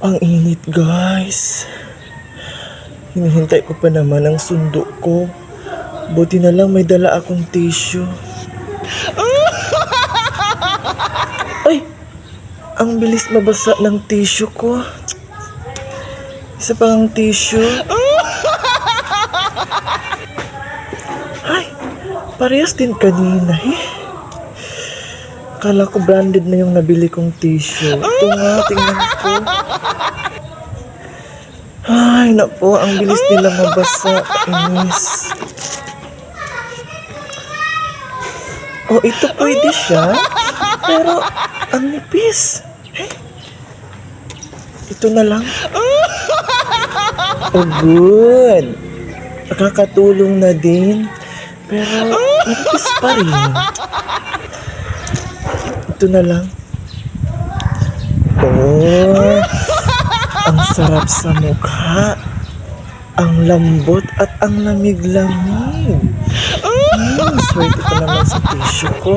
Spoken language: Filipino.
Ang init, guys. Hinihintay ko pa naman ang sundo ko. Buti na lang may dala akong tissue. Ay! Ang bilis mabasa ng tissue ko. Isa pang tissue. Ay! Parehas din kanina, Kala ko branded na yung nabili kong tissue. Ito nga, tingnan ko. Ay, naku, ang bilis nila mabasa. Inis. Oh, ito pwede siya. Pero, ang nipis. Ito na lang. Oh, good. Nakakatulong na din. Pero, nipis pa rin. Ito na lang. Oh, ang sarap sa mukha. Ang lambot at ang lamig-lamig. Swerte ko naman sa tissue ko.